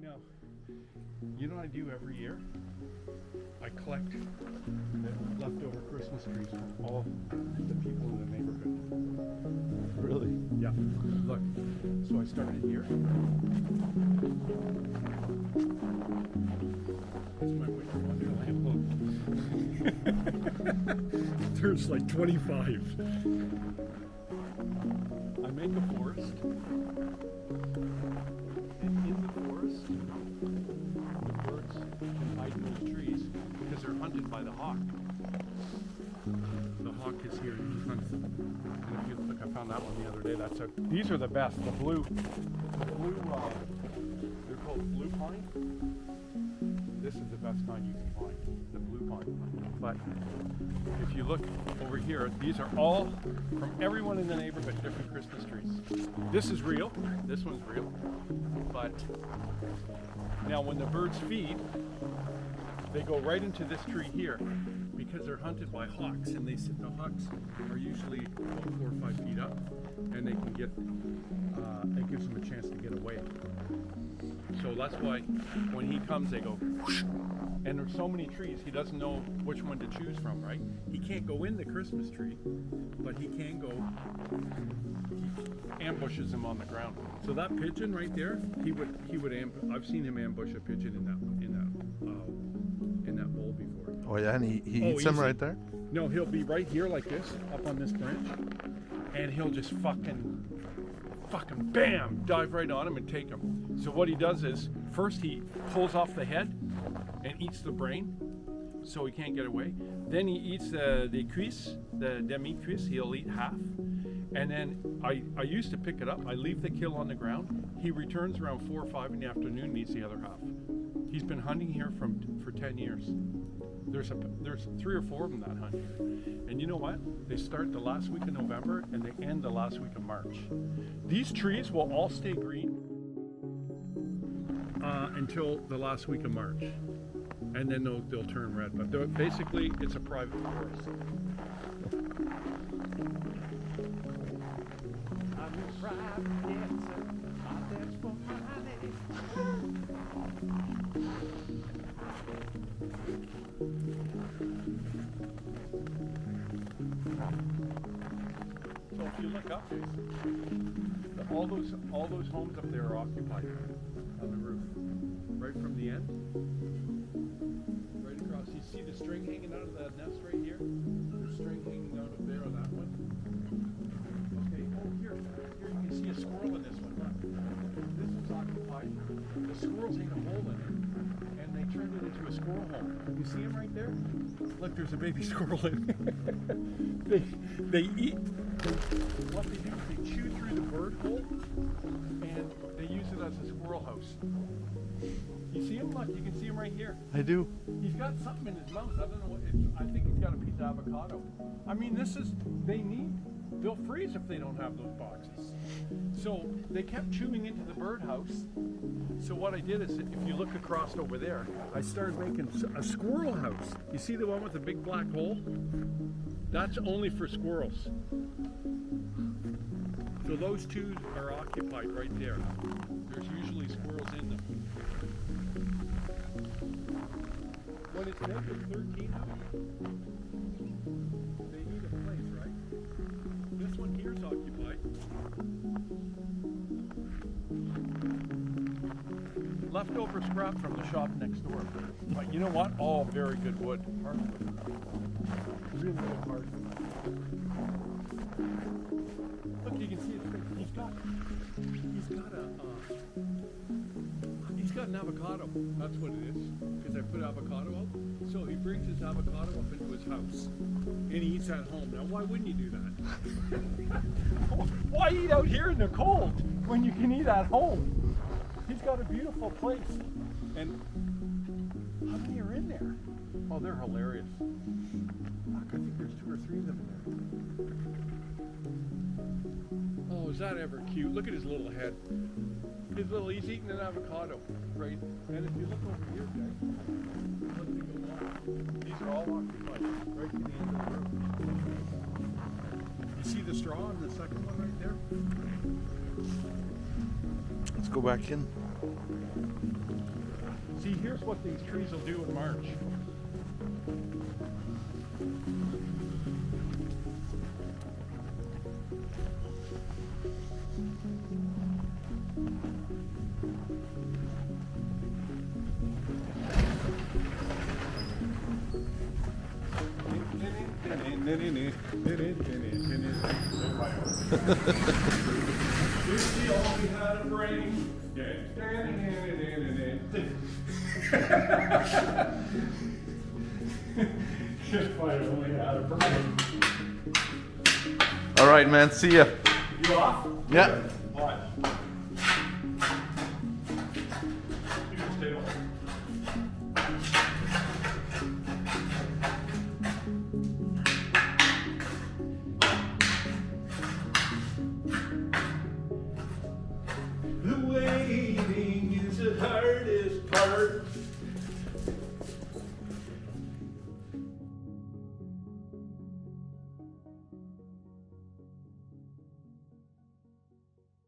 Now, you know what I do every year? I collect the leftover Christmas trees from all the people in the neighborhood. Really? Yeah. Look, so I started here. It's my winter wonderland. Look. There's like 25. I make a forest. And in the forest, the birds can hide in those trees because they're hunted by the hawk. The hawk is here and he hunts them. And if you look, I found that one the other day. These are the best. The blue, they're called blue pine. This is the best kind you can find, the blue pine. But if you look over here, these are all from everyone in the neighborhood, different Christmas trees. This is real. This one's real. But now when the birds feed, they go right into this tree here because they're hunted by hawks, and the hawks are usually 4 or 5 feet up, and they can get, it gives them a chance to get away. So that's why when he comes, they go whoosh, and there's so many trees, he doesn't know which one to choose from, right? He can't go in the Christmas tree, but he can go, he ambushes them on the ground. So that pigeon right there, he would I've seen him ambush a pigeon in that bowl before. Oh yeah, and he eats them right there? No, he'll be right here like this, up on this branch, and he'll just fucking bam, dive right on him and take him. So what he does is, first he pulls off the head and eats the brain, so he can't get away. Then he eats the cuisse, the demi-cuisse, he'll eat half. And then I used to pick it up, I leave the kill on the ground. He returns around 4 or 5 in the afternoon and eats the other half. He's been hunting here for 10 years. There's 3 or 4 of them that hunt here. And you know what? They start the last week of November and they end the last week of March. These trees will all stay green until the last week of March. And then they'll turn red. But basically, it's a private forest. I'm a private dancer. I dance for money. So if you look up, all those homes up there are occupied on the roof, right from the end, right across. You see the string hanging out of that nest right here? The string hanging out of there on that one. Okay, here you can see a squirrel in this one. Look, this one's occupied. The squirrels ate a hole in it, and they turned it into a squirrel home. You see him right there? Look, there's a baby squirrel in it. They eat. What they do is they chew through the bird hole, and they use it as a squirrel house. You see him? Look, you can see him right here. I do. He's got something in his mouth. I don't know what. I think he's got a piece of avocado. I mean, they'll freeze if they don't have those boxes. So they kept chewing into the birdhouse. So what I did is, if you look across over there, I started making a squirrel house. You see the one with the big black hole? That's only for squirrels. So those two are occupied right there. There's usually squirrels in them. When it's negative 13 out, they need a place, right? This one here is occupied. Leftover scrap from the shop next door. But you know what? All very good wood. Hardwood. Really good hardwood. Look, you can see it. He's got an avocado. That's what it is. Because I put avocado out. So he brings his avocado up into his house. And he eats at home. Now, why wouldn't you do that? Why eat out here in the cold when you can eat at home? He's got a beautiful place. And how many are in there? Oh, they're hilarious. Look, I think there's 2 or 3 of them in there. Oh, is that ever cute? Look at his little head. He's eating an avocado, right? And if you look over here, guys, look, they go on. These are all occupied, right to the end of the room. You see the straw in the second one right there? go back in. See, here's what these trees will do in March. If you only had a brain. If I only had a brain. All right, man. See ya. You off? Yeah. Watch. You can stay on. The waiting is the hardest part.